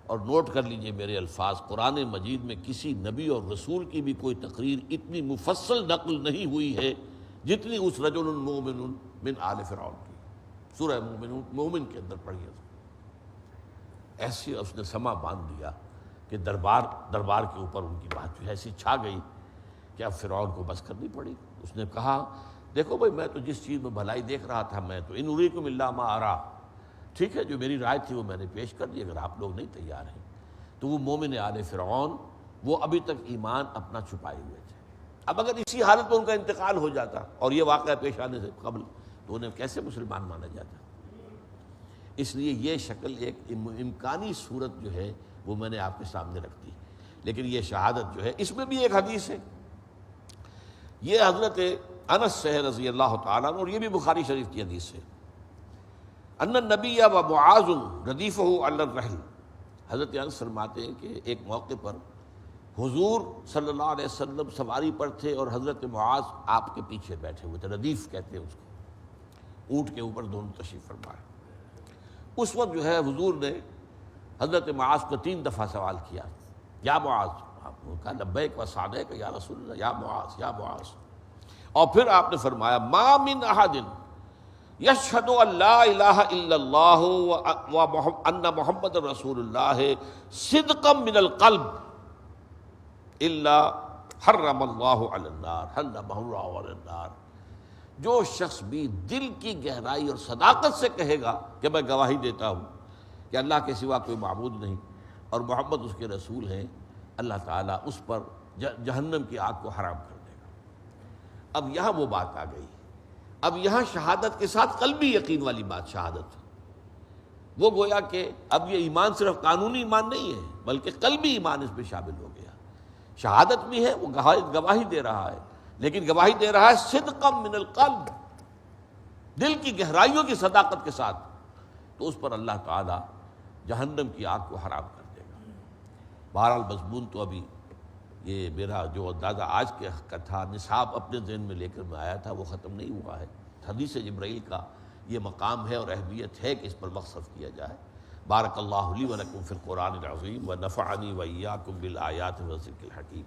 اور نوٹ کر لیجئے میرے الفاظ، قرآن مجید میں کسی نبی اور رسول کی بھی کوئی تقریر اتنی مفصل نقل نہیں ہوئی ہے جتنی اس رجل مومن من آل فرعون کی۔ سورہ مومن کے اندر پڑھیے، ایسی اس نے سما باندھ دیا کہ دربار کے اوپر ان کی بات جو ایسی چھا گئی کہ اب فرعون کو بس کرنی پڑی۔ اس نے کہا دیکھو بھائی، میں تو جس چیز میں بھلائی دیکھ رہا تھا، میں تو ان اریکم الا ما ارا، ٹھیک ہے، جو میری رائے تھی وہ میں نے پیش کر دی، اگر آپ لوگ نہیں تیار ہیں تو وہ مومن آل فرعون وہ ابھی تک ایمان اپنا چھپائے ہوئے تھے۔ اب اگر اسی حالت میں ان کا انتقال ہو جاتا اور یہ واقعہ پیش آنے سے قبل، تو انہیں کیسے مسلمان مانا جاتا؟ اس لیے یہ شکل ایک امکانی صورت جو ہے وہ میں نے آپ کے سامنے رکھ دی، لیکن یہ شہادت جو ہے اس میں بھی ایک حدیث ہے، یہ حضرت انس سے رضی اللہ تعالیٰ عنہ، اور یہ بھی بخاری شریف کی حدیث ہے، ان النبی و معاذ ردیفہ علی الرحل، حضرت انس فرماتے ہیں کہ ایک موقع پر حضور صلی اللہ علیہ وسلم سواری پر تھے اور حضرت معاذ آپ کے پیچھے بیٹھے ہوئے تھے، ردیف کہتے ہیں اس کو، اونٹ کے اوپر دونوں تشریف فرمائے۔ اس وقت جو ہے حضور نے حضرت معاذ کو 3 دفعہ سوال کیا، یا معاذ، آپ نے کہا لبیک و سعدیک یا رسول اللہ، یا معاذ یا معاذ، اور پھر آپ نے فرمایا ما من احد یشہد ان لا الہ الا اللہ وان محمد رسول اللہ صدقا من القلب الا حرم اللہ علی النار، حرمہ اللہ علی النار، جو شخص بھی دل کی گہرائی اور صداقت سے کہے گا کہ میں گواہی دیتا ہوں کہ اللہ کے سوا کوئی معبود نہیں اور محمد اس کے رسول ہیں، اللہ تعالیٰ اس پر جہنم کی آگ کو حرام کر دے گا۔ اب یہاں وہ بات آ گئی، اب یہاں شہادت کے ساتھ قلبی یقین والی بات، شہادت وہ گویا کہ اب یہ ایمان صرف قانونی ایمان نہیں ہے بلکہ قلبی ایمان اس میں شامل ہو گیا۔ شہادت بھی ہے، وہ گواہی دے رہا ہے، لیکن گواہی دے رہا ہے صدقا من القلب، دل کی گہرائیوں کی صداقت کے ساتھ، تو اس پر اللہ تعالی جہنم کی آگ کو حرام کر دے گا۔ بہرحال مضمون تو ابھی یہ میرا جو اندازہ آج کے کا تھا، نصاب اپنے ذہن میں لے کر میں آیا تھا، وہ ختم نہیں ہوا ہے۔ حدیث جبرائیل کا یہ مقام ہے اور اہمیت ہے کہ اس پر وقف کیا جائے۔ بارک اللہ لی و لکم فی القرآن العظیم و نفعنی و ایاکم بالآیات و ذکر الحکیم۔